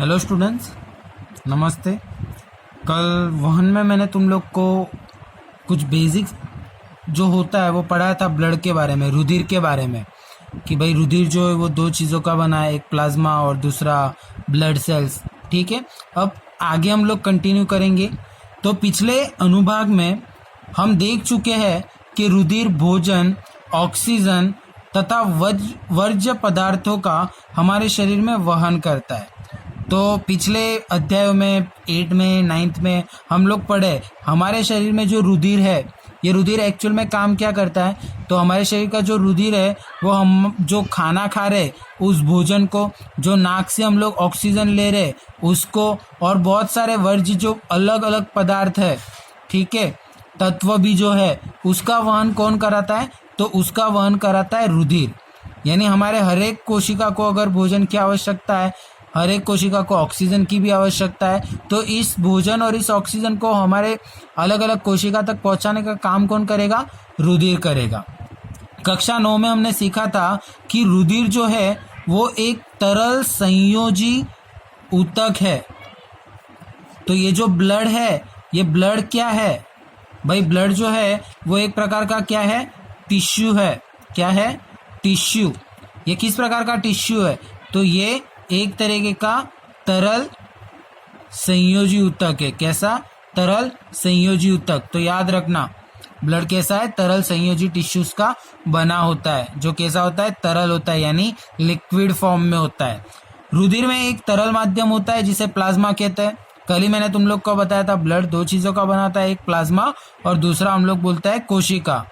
Hello students, नमस्ते। कल वहन में मैंने तुम लोग को कुछ बेसिक्स जो होता है वो पढ़ाया था ब्लड के बारे में, रुधिर के बारे में, कि भाई रुधिर जो है वो दो चीज़ों का बना है, एक प्लाज्मा और दूसरा ब्लड सेल्स। ठीक है, अब आगे हम लोग कंटिन्यू करेंगे। तो पिछले अनुभाग में हम देख चुके हैं कि रुधिर भोजन, ऑक्सीजन तथा वर्ज्य पदार्थों का हमारे शरीर में वहन करता है। तो पिछले अध्यायों में 8 में 9th में हम लोग पढ़े हमारे शरीर में जो रुधिर है, ये रुधिर एक्चुअल में काम क्या करता है। तो हमारे शरीर का जो रुधिर है वो हम जो खाना खा रहे उस भोजन को, जो नाक से हम लोग ऑक्सीजन ले रहे उसको, और बहुत सारे वर्ज्य जो अलग अलग पदार्थ है, ठीक है, तत्व भी जो है उसका वहन कौन कराता है, तो उसका वहन कराता है रुधिर। यानी हमारे हर एक कोशिका को अगर भोजन की आवश्यकता है, हर एक कोशिका को ऑक्सीजन की भी आवश्यकता है, तो इस भोजन और इस ऑक्सीजन को हमारे अलग अलग कोशिका तक पहुंचाने का काम कौन करेगा, रुधिर करेगा। कक्षा 9 में हमने सीखा था कि रुधिर जो है वो एक तरल संयोजी ऊतक है। तो ये जो ब्लड है, ये ब्लड क्या है भाई, ब्लड जो है वो एक प्रकार का क्या है, टिश्यू है। क्या है, टिश्यू। ये किस प्रकार का टिश्यू है, तो ये एक तरीके का तरल संयोजी ऊतक है। कैसा, तरल संयोजी ऊतक। तो याद रखना, ब्लड कैसा है, तरल संयोजी टिश्यूज का बना होता है, जो कैसा होता है, तरल होता है, यानी लिक्विड फॉर्म में होता है। रुधिर में एक तरल माध्यम होता है जिसे प्लाज्मा कहते हैं। कल ही मैंने तुम लोग को बताया था ब्लड दो चीजों का बनाता है, एक प्लाज्मा और दूसरा हम लोग बोलता है कोशिका।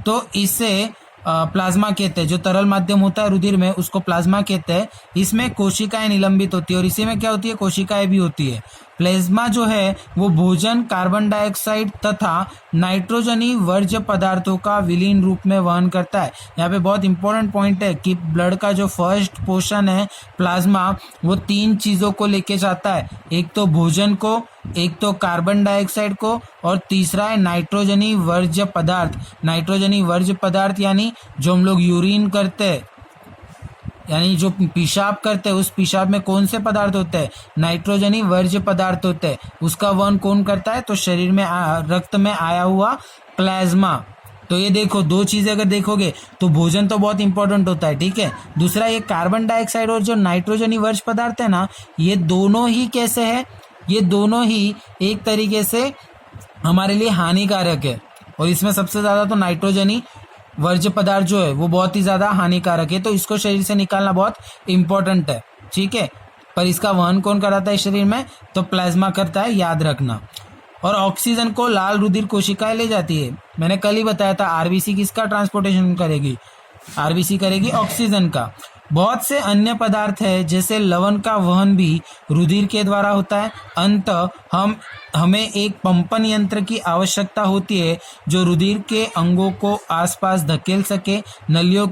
तो इससे प्लाज्मा कहते हैं, जो तरल माध्यम होता है रुधिर में उसको प्लाज्मा कहते हैं। इसमें कोशिकाएं निलंबित होती है और इसी में क्या होती है, कोशिकाएं भी होती है। प्लाज्मा जो है वो भोजन, कार्बन डाइऑक्साइड तथा नाइट्रोजनी वर्ज्य पदार्थों का विलीन रूप में वहन करता है। यहाँ पे बहुत इंपॉर्टेंट पॉइंट है कि ब्लड का जो फर्स्ट पोर्शन है प्लाज्मा, वो 3 चीजों को लेके जाता है, एक तो भोजन को, एक तो कार्बन डाइऑक्साइड को, और तीसरा है नाइट्रोजनी वर्ज्य पदार्थ। नाइट्रोजनी वर्ज्य पदार्थ यानी जो हम लोग यूरिन करते हैं, यानी जो पेशाब करते हैं, उस पेशाब में कौन से पदार्थ होते हैं, नाइट्रोजनी वर्ज्य पदार्थ होते हैं। उसका वहन कौन करता है, तो शरीर में रक्त में आया हुआ प्लाज्मा। तो ये देखो, दो चीजें अगर देखोगे तो भोजन तो बहुत इंपॉर्टेंट होता है, ठीक है। दूसरा, ये कार्बन डाइऑक्साइड और जो नाइट्रोजनी वर्ज्य पदार्थ है ना, ये दोनों ही कैसे है, ये दोनों ही एक तरीके से हमारे लिए हानिकारक है। और इसमें सबसे ज्यादा तो नाइट्रोजनी वर्ज्य पदार्थ जो है वो बहुत ही ज्यादा हानिकारक है, तो इसको शरीर से निकालना बहुत इंपॉर्टेंट है, ठीक है। पर इसका वहन कौन कराता है शरीर में, तो प्लाज्मा करता है, याद रखना। और ऑक्सीजन को लाल रुधिर कोशिकाएं ले जाती है। मैंने कल ही बताया था, आरबीसी किसका ट्रांसपोर्टेशन करेगी, आरबीसी करेगी ऑक्सीजन का। बहुत से अन्य पदार्थ है जैसे लवण का वहन भी रुधिर के द्वारा होता है। हमें एक पंपन यंत्र की आवश्यकता होती है जो रुधिर के अंगों को आसपास धकेल सके। नलियों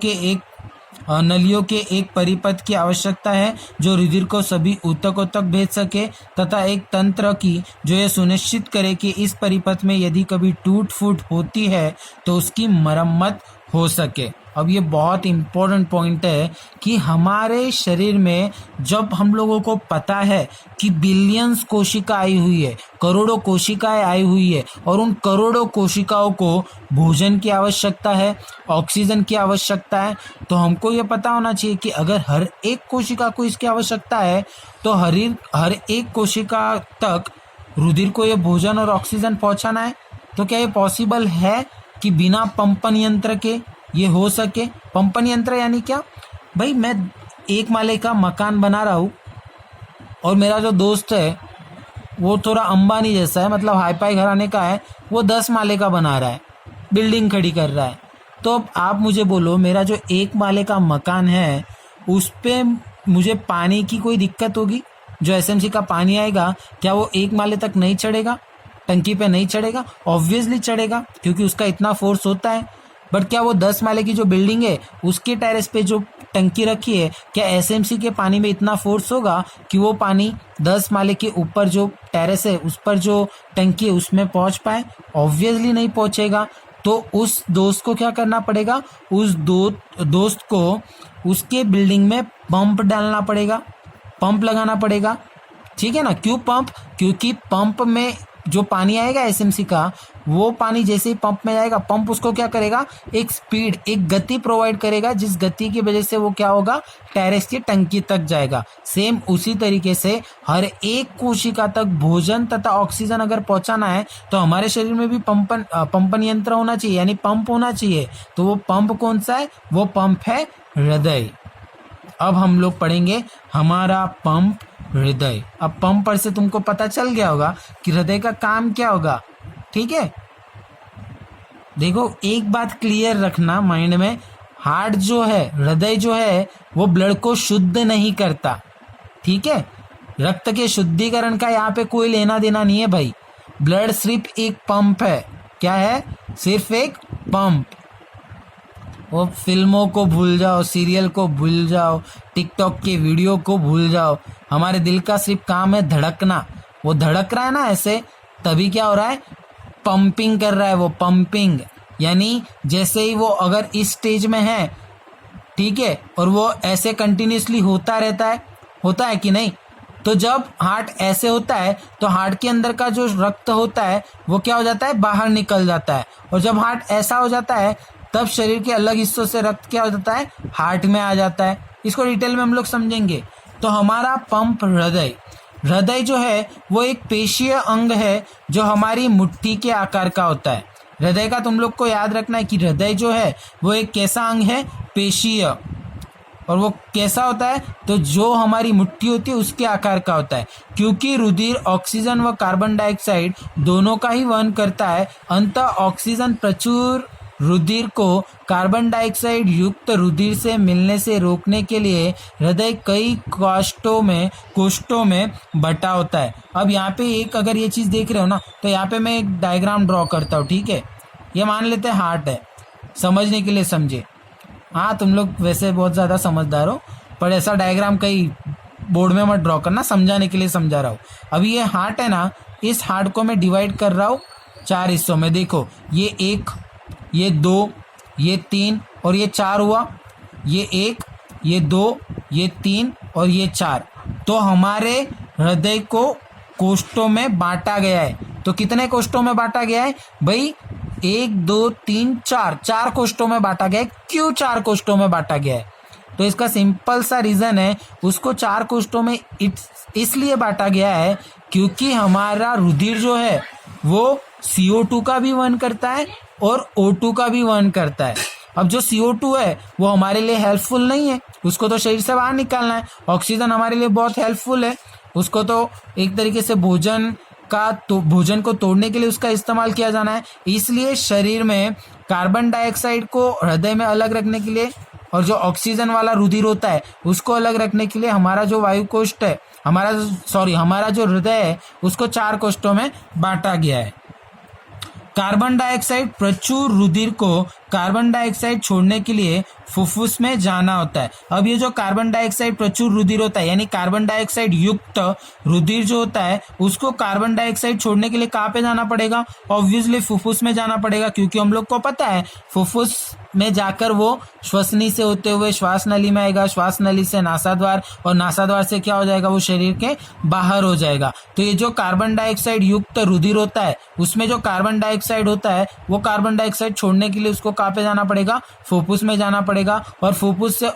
के एक परिपथ की आवश्यकता है जो रुधिर को सभी ऊतकों तक भेज सके, तथा एक तंत्र की जो ये सुनिश्चित करे कि इस परिपथ में यदि कभी टूट फूट होती है तो उसकी मरम्मत हो सके। अब ये बहुत इंपॉर्टेंट पॉइंट है कि हमारे शरीर में जब हम लोगों को पता है कि बिलियंस कोशिका आई हुई है, करोड़ों कोशिकाएं आई हुई है, और उन करोड़ों कोशिकाओं को भोजन की आवश्यकता है, ऑक्सीजन की आवश्यकता है, तो हमको ये पता होना चाहिए कि अगर हर एक कोशिका को इसकी आवश्यकता है तो हर एक कोशिका तक रुधिर को ये भोजन और ऑक्सीजन पहुंचाना है। तो क्या ये पॉसिबल है कि बिना पंपन यंत्र के ये हो सके। पंपन यंत्र यानी क्या भाई, मैं 1 माले का मकान बना रहा हूँ और मेरा जो दोस्त है वो थोड़ा अंबानी जैसा है, मतलब हाईफाई घराने का है, वो 10 माले का बना रहा है, बिल्डिंग खड़ी कर रहा है। तो अब आप मुझे बोलो, मेरा जो 1 माले का मकान है उस पे मुझे पानी की कोई दिक्कत होगी, जो एसएमसी का पानी आएगा क्या वो 1 माले तक नहीं चढ़ेगा, टंकी पे नहीं चढ़ेगा? ऑब्वियसली चढ़ेगा, क्योंकि उसका इतना फोर्स होता है। बट क्या वो 10 माले की जो बिल्डिंग है उसके टेरेस पे जो टंकी रखी है, क्या एसएमसी के पानी में इतना फोर्स होगा कि वो पानी 10 माले के ऊपर जो टेरेस है उस पर जो टंकी है उसमें पहुंच पाए? ऑब्वियसली नहीं पहुंचेगा। तो उस दोस्त को क्या करना पड़ेगा, उस दोस्त को उसके बिल्डिंग में पंप डालना पड़ेगा, पंप लगाना पड़ेगा। ठीक है ना। क्यों पंप? क्योंकि पंप में जो पानी आएगा एसएमसी का, वो पानी जैसे ही पंप में जाएगा, पंप उसको क्या करेगा, एक स्पीड, एक गति प्रोवाइड करेगा, जिस गति की वजह से वो क्या होगा, टेरेस की टंकी तक जाएगा। सेम उसी तरीके से हर एक कोशिका तक भोजन तथा ऑक्सीजन अगर पहुंचाना है तो हमारे शरीर में भी पंपन यंत्र होना चाहिए, यानी पंप होना चाहिए। तो वो पंप कौन सा है? वो पंप है हृदय। अब हम लोग पढ़ेंगे हमारा पंप हृदय। अब पंप पर से तुमको पता चल गया होगा कि हृदय का काम क्या होगा, ठीक है। देखो एक बात क्लियर रखना माइंड में, हार्ट जो है, हृदय जो है, वो ब्लड को शुद्ध नहीं करता, ठीक है। रक्त के शुद्धिकरण का यहाँ पे कोई लेना देना नहीं है भाई। ब्लड सिर्फ एक पंप है। क्या है? सिर्फ एक पंप। वो फिल्मों को भूल जाओ, सीरियल को भूल जाओ, टिकटॉक के वीडियो को भूल जाओ। हमारे दिल का सिर्फ काम है धड़कना। वो धड़क रहा है ना ऐसे, तभी क्या हो रहा है, पंपिंग कर रहा है वो, पंपिंग। यानी जैसे ही वो अगर इस स्टेज में है, ठीक है, और वो ऐसे कंटिन्यूसली होता है कि नहीं? तो जब हार्ट ऐसे होता है तो हार्ट के अंदर का जो रक्त होता है वो क्या हो जाता है, बाहर निकल जाता है। और जब हार्ट ऐसा हो जाता है तब शरीर के अलग हिस्सों से रक्त क्या हो जाता है, हार्ट में आ जाता है। इसको डिटेल में हम लोग समझेंगे। तो हमारा पंप हृदय जो है वो एक पेशीय अंग है जो हमारी मुट्ठी के आकार का होता है। हृदय का तुम लोग को याद रखना है कि हृदय जो है वो एक कैसा अंग है, पेशीय। और वो कैसा होता है, तो जो हमारी मुट्ठी होती है उसके आकार का होता है। क्योंकि रुधिर ऑक्सीजन व कार्बन डाइऑक्साइड दोनों का ही वहन करता है, अंततः ऑक्सीजन प्रचुर रुधिर को कार्बन डाइऑक्साइड युक्त रुधिर से मिलने से रोकने के लिए हृदय कई कोष्ठों में बटा होता है। अब यहाँ पे एक अगर ये चीज़ देख रहे हो ना, तो यहाँ पे मैं एक डायग्राम ड्रॉ करता हूँ, ठीक है। ये मान लेते हैं हार्ट है, समझने के लिए समझे। हाँ तुम लोग वैसे बहुत ज़्यादा समझदार हो, पर ऐसा डायग्राम कहीं बोर्ड में मत ड्रॉ करना, समझाने के लिए समझा रहा हूँ। अभी ये हार्ट है ना, इस हार्ट को मैं डिवाइड कर रहा हूँ 4 हिस्सों में। देखो ये 1, ये 2, ये 3 और ये 4 हुआ। ये 1, ये 2, ये 3 और ये 4। तो हमारे हृदय को कोष्ठों में बांटा गया है। तो कितने कोष्ठों में बांटा गया है भाई? 1 2 3 4 कोष्ठों में बांटा गया है। क्यों 4 कोष्ठों में बांटा गया है? तो इसका सिंपल सा रीजन है, उसको 4 कोष्ठों में इसलिए बांटा गया है क्योंकि हमारा रुधिर जो है वो CO2 का भी वहन करता है और O2 का भी वहन करता है। अब जो CO2 है वो हमारे लिए हेल्पफुल नहीं है, उसको तो शरीर से बाहर निकालना है। ऑक्सीजन हमारे लिए बहुत हेल्पफुल है, उसको तो एक तरीके से भोजन को तोड़ने के लिए उसका इस्तेमाल किया जाना है। इसलिए शरीर में कार्बन डाइऑक्साइड को हृदय में अलग रखने के लिए और जो ऑक्सीजन वाला रुधिर होता है उसको अलग रखने के लिए हमारा जो वायु कोष्ठ है, हमारा जो हृदय है उसको 4 कोष्ठों में बांटा गया है। कार्बन डाइऑक्साइड प्रचुर रुधिर को कार्बन डाइऑक्साइड छोड़ने के लिए फुफ्फुस में जाना होता है। अब ये जो कार्बन डाइऑक्साइड प्रचुर रुधिर होता है, यानी कार्बन डाइऑक्साइड युक्त रुधिर जो होता है उसको कार्बन डाइऑक्साइड छोड़ने के लिए कहाँ पे जाना पड़ेगा? ऑब्वियसली फुफ्फुस में जाना पड़ेगा, क्योंकि हम लोग को पता है फुफ्फुस में जाकर वो श्वसनी से होते हुए श्वास नली में आएगा, श्वास नली से नासाद्वार, और नासाद्वार से क्या हो जाएगा? वो शरीर के बाहर हो जाएगा। तो ये जो कार्बन डाइऑक्साइड युक्त रुधिर होता है उसमें जो कार्बन डाइऑक्साइड होता है वो कार्बन डाइऑक्साइड छोड़ने के लिए उसको कहाँ पे जाना पड़ेगा? फुफ्फुस में जाना पड़ेगा। और फुफ्फुस से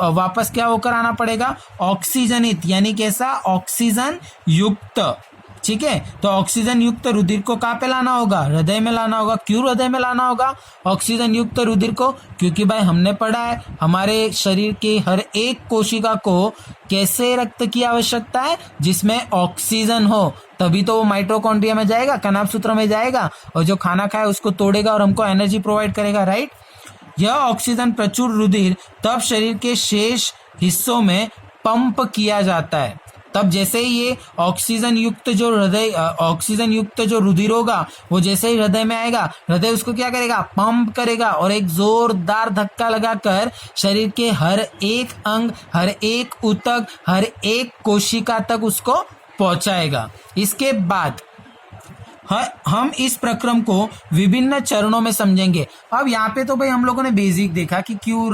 वापस क्या होकर आना पड़ेगा? ऑक्सीजनित, यानी कैसा? ऑक्सीजन युक्त। ठीक है, तो ऑक्सीजन युक्त रुधिर को कहाँ पे लाना होगा? हृदय में लाना होगा। क्यों हृदय में लाना होगा ऑक्सीजन युक्त रुधिर को? क्योंकि भाई हमने पढ़ा है हमारे शरीर के हर एक कोशिका को कैसे रक्त की आवश्यकता है? जिसमें ऑक्सीजन हो, तभी तो वो माइटोकॉन्ड्रिया में जाएगा, कनाभ सूत्र में जाएगा, और जो खाना खाए उसको तोड़ेगा और हमको एनर्जी प्रोवाइड करेगा, राइट। यह ऑक्सीजन प्रचुर रुधिर तब शरीर के शेष हिस्सों में पंप किया जाता है। तब जैसे ही ये ऑक्सीजन युक्त जो रुधिर होगा वो जैसे ही हृदय में आएगा, हृदय उसको क्या करेगा? पंप करेगा, और एक जोरदार धक्का लगाकर शरीर के हर एक अंग, हर एक ऊतक, हर एक कोशिका तक उसको पहुंचाएगा। इसके बाद हम इस प्रक्रम को विभिन्न चरणों में समझेंगे। अब यहाँ पे तो भाई हम लोगों ने बेसिक देखा कि क्यों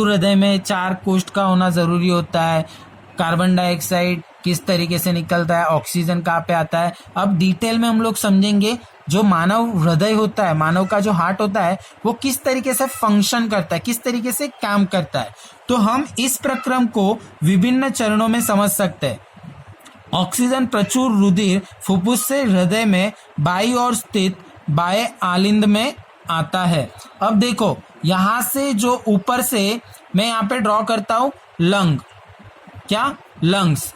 हृदय में 4 कोष्ठ का होना जरूरी होता है। कार्बन डाइऑक्साइड किस तरीके से निकलता है, ऑक्सीजन कहाँ पे आता है। अब डिटेल में हम लोग समझेंगे जो मानव हृदय होता है, मानव का जो हार्ट होता है, वो किस तरीके से फंक्शन करता है, किस तरीके से काम करता है। तो हम इस प्रक्रम को विभिन्न चरणों में समझ सकते हैं। ऑक्सीजन प्रचुर रुधिर फुफ्फुस से हृदय में बाईं ओर स्थित बाएं आलिंद में आता है। अब देखो यहां से जो ऊपर से मैं यहाँ पे ड्रॉ करता हूं लंग, क्या लंग्स,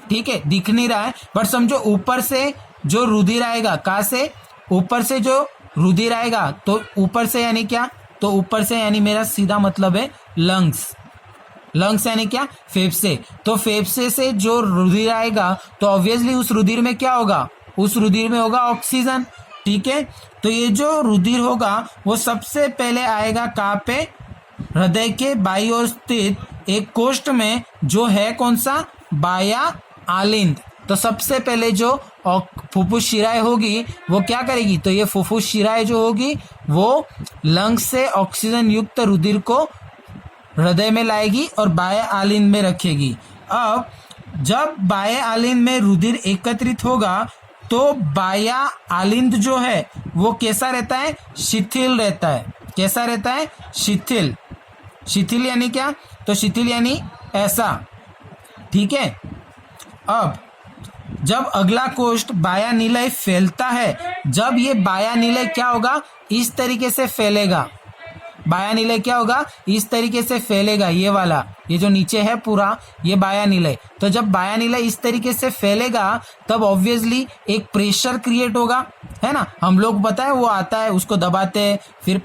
ठीक है, दिख नहीं रहा है बट समझो ऊपर से जो रुधिर आएगा, कहाँ से, ऊपर से जो रुधिर आएगा, तो ऊपर से यानी क्या, तो ऊपर से यानी मेरा सीधा मतलब है लंग्स। लंग्स यानी क्या, फेफड़े। तो फेफड़े से जो रुधिर आएगा तो ऑब्वियसली उस रुधिर में क्या होगा, उस रुधिर में होगा ऑक्सीजन, ठीक है। तो ये जो रुधिर होगा वो सबसे पहले आएगा कहाँ पे, हृदय के बाईं ओर स्थित एक कोष्ठ में जो है कौन सा, बायां आलिंद। तो सबसे पहले जो फुफ्फुस शिराएं होगी वो क्या करेगी, तो ये फुफ्फुस शिराएं जो होगी वो लंग्स से ऑक्सीजन युक्त रुधिर को हृदय में लाएगी और बाएं आलिंद में रखेगी। अब जब बाएं आलिंद में रुधिर एकत्रित होगा तो बायां आलिंद जो है वो कैसा रहता है, शिथिल रहता है। कैसा रहता है, शिथिल। शिथिल यानी क्या, तो शिथिल यानी ऐसा, ठीक है। अब जब अगला कोष्ठ बायां निलय फैलता है, जब ये बायां निलय क्या होगा, इस तरीके से फैलेगा, बायां निलय क्या होगा, इस तरीके से फैलेगा, ये वाला, ये जो नीचे है पूरा ये बायां निलय। तो जब बायां निलय इस तरीके से फैलेगा तब ऑब्वियसली एक प्रेशर क्रिएट होगा, है ना। हम लोग पता है वो आता है, उसको दबाते हैं, फिर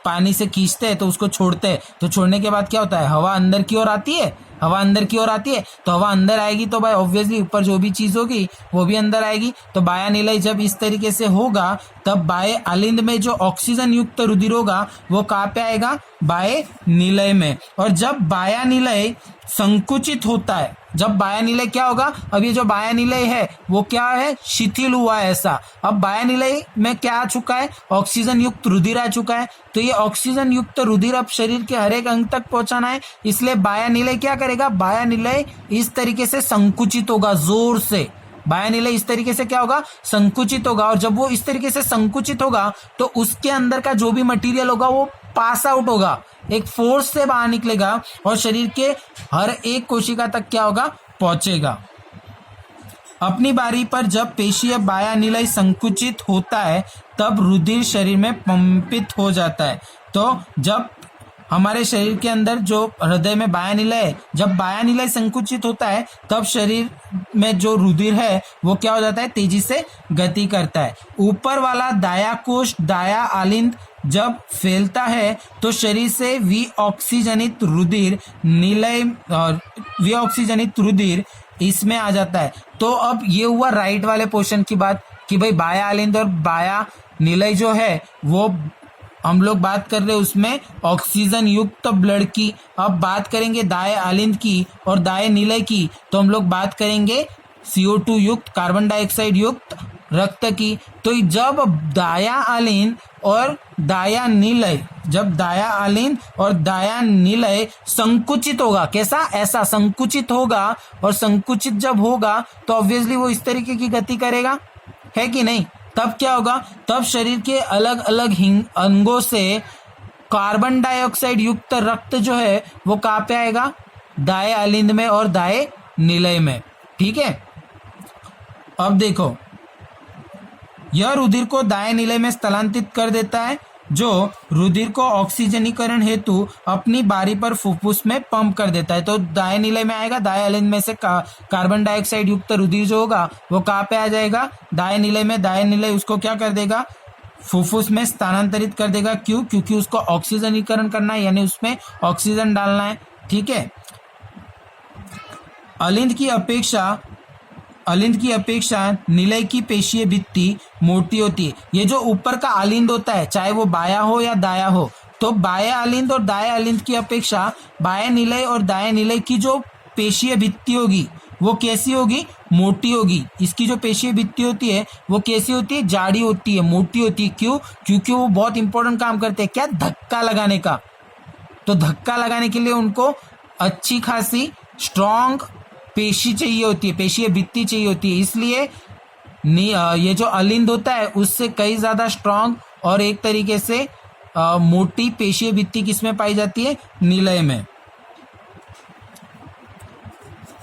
पानी से खींचते हैं तो उसको छोड़ते हैं, तो छोड़ने के बाद क्या होता है, हवा अंदर की ओर आती है, हवा अंदर की ओर आती है। तो हवा अंदर आएगी तो भाई ऑब्वियसली ऊपर जो भी चीज होगी वो भी अंदर आएगी। तो बायां निलय जब इस तरीके से होगा तब बाएं आलिंद में जो ऑक्सीजन युक्त रुधिर होगा वो कहाँ पे आएगा, बाएं निलय में। और जब बायां निलय संकुचित होता है, जब बायां निलय क्या होगा, अब ये जो बायां निलय है वो क्या है, शिथिल हुआ है ऐसा। अब बायां निलय में क्या आ चुका है, ऑक्सीजन युक्त रुधिर आ चुका है। तो ये ऑक्सीजन युक्त रुधिर अब शरीर के हर एक अंग तक पहुंचाना है, इसलिए बायां निलय क्या करेगा, बायां निलय इस तरीके से संकुचित होगा, जोर से बायां निलय इस तरीके से क्या होगा, संकुचित होगा। और जब वो इस तरीके से संकुचित होगा तो उसके अंदर का जो भी मटेरियल होगा वो पास आउट होगा, एक फोर्स से बाहर निकलेगा और शरीर के हर एक कोशिका तक क्या होगा, पहुंचेगा। अपनी बारी पर जब पेशीय बायां निलय संकुचित होता है तब रुधिर शरीर में पंपित हो जाता है। तो जब हमारे शरीर के अंदर जो हृदय में बायां निलय है, जब बायां निलय संकुचित होता है तब शरीर में जो रुधिर है वो क्या हो जाता है, तेजी से गति करता है। ऊपर वाला दायां कोष्ठ, दायां आलिंद जब फैलता है तो शरीर से विऑक्सीजनित रुधिर निलय और विऑक्सीजनित रुधिर इसमें आ जाता है। तो अब ये हुआ राइट वाले पोर्शन की बात कि भाई बायां आलिंद और बायां निलय जो है वो हम लोग बात कर रहे हैं उसमें ऑक्सीजन युक्त ब्लड की। अब बात करेंगे दाएं आलिंद की और दाएं निलय की, तो हम लोग बात करेंगे CO2 युक्त, कार्बन डाइऑक्साइड युक्त रक्त की। तो जब दायां आलिंद और दायां निलय, जब दायां आलिंद और दायां निलय संकुचित होगा, कैसा, ऐसा संकुचित होगा, और संकुचित जब होगा तो ऑब्वियसली वो इस तरीके की गति करेगा, है कि नहीं। तब क्या होगा, तब शरीर के अलग अलग अंगों से कार्बन डाइऑक्साइड युक्त रक्त जो है वो कहाँ पे आएगा, दाएं आलिंद में और दाएं निलय में, ठीक है। अब देखो यह रुधिर को दाएं निलय में स्थलांतरित कर देता है, जो रुधिर को ऑक्सीजनीकरण हेतु अपनी बारी पर फुफ्फुस में पंप कर देता है। तो दाएं निलय में आएगा, दाएं आलिंद में से कार्बन डाइऑक्साइड युक्त रुधिर जो होगा वो कहाँ पे आ जाएगा, दाएं निलय में। दाएं निलय उसको क्या कर देगा, फुफ्फुस में स्थानांतरित कर देगा। क्यों, क्योंकि उसको ऑक्सीजनीकरण करना है, यानी उसमें ऑक्सीजन डालना है, ठीक है। आलिंद की अपेक्षा निलय की पेशीय भित्ति मोटी होती है। ये जो ऊपर का आलिंद होता है, चाहे वो बायां हो या दायां हो, तो बायां आलिंद और दाएं आलिंद की अपेक्षा बाएं निलय और दाएं निलय की जो पेशीय भित्ति होगी वो कैसी होगी, मोटी होगी। इसकी जो पेशीय भित्ति होती है वो कैसी होती है, जाड़ी होती है, मोटी होती है। क्यों, क्योंकि वो बहुत इंपॉर्टेंट काम करते हैं, क्या, धक्का लगाने का। तो धक्का लगाने के लिए उनको अच्छी खासी स्ट्रॉन्ग पेशी चाहिए होती है, पेशीय भित्ति चाहिए होती है। इसलिए ये जो अलिंद होता है उससे कई ज्यादा स्ट्रांग और एक तरीके से मोटी पेशीय भित्ति किसमें पाई जाती है? निलय में।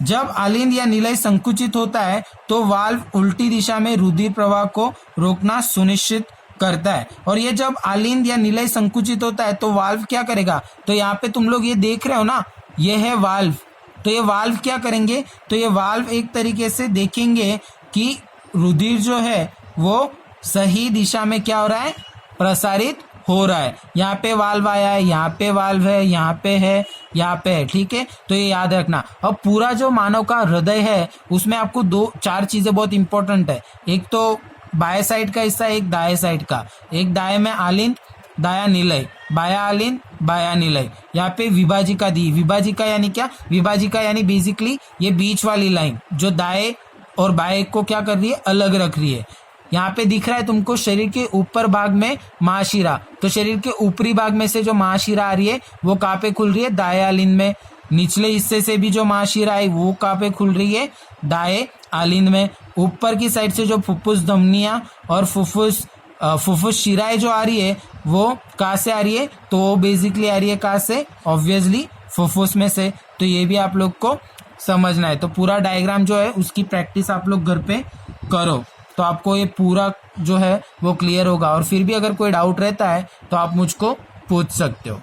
जब अलिंद या निलय संकुचित होता है तो वाल्व उल्टी दिशा में रुधिर प्रवाह को रोकना सुनिश्चित करता है। और ये जब अलिंद या निलय संकुचित होता है तो वाल्व क्या करेगा? तो यहाँ पे तुम लोग ये देख रहे हो ना, ये है वाल्व। तो ये वाल्व क्या करेंगे? तो ये वाल्व एक तरीके से देखेंगे कि रुधिर जो है वो सही दिशा में क्या हो रहा है? प्रसारित हो रहा है। यहाँ पे वाल्व आया है, यहाँ पे वाल्व है, यहाँ पे है, यहाँ पे है, ठीक है। तो ये याद रखना। अब पूरा जो मानव का हृदय है उसमें आपको 2-4 चीजें बहुत इंपॉर्टेंट है। एक तो बाएं साइड का हिस्सा, एक दाएं साइड का। एक दाएं में अलिंद, दाया निलय, बाया अलिंद, बाया निलय। यहाँ पे विभाजिका दी। विभाजिका यानी क्या? विभाजिका यानी बेसिकली ये बीच वाली लाइन जो दाएं और बाएं को क्या कर रही है? अलग रख रही है। यहाँ पे दिख रहा है तुमको शरीर के ऊपर भाग में महाशिरा। तो शरीर के ऊपरी भाग में से जो महाशिरा आ रही है वो कहाँ पे खुल रही है? दाएं अलिंद में। निचले हिस्से से भी जो महाशिरा है वो कहाँ पे खुल रही है? दाएं अलिंद में। ऊपर की साइड से जो फुफ्फुस धमनियां और फुफ्फुस शिराएं जो आ रही है वो कहाँ से आ रही है? तो वो बेसिकली आ रही है कहाँ से? ऑब्वियसली फुफ्फुस में से। तो ये भी आप लोग को समझना है। तो पूरा डायग्राम जो है उसकी प्रैक्टिस आप लोग घर पे करो तो आपको ये पूरा जो है वो क्लियर होगा। और फिर भी अगर कोई डाउट रहता है तो आप मुझको पूछ सकते हो।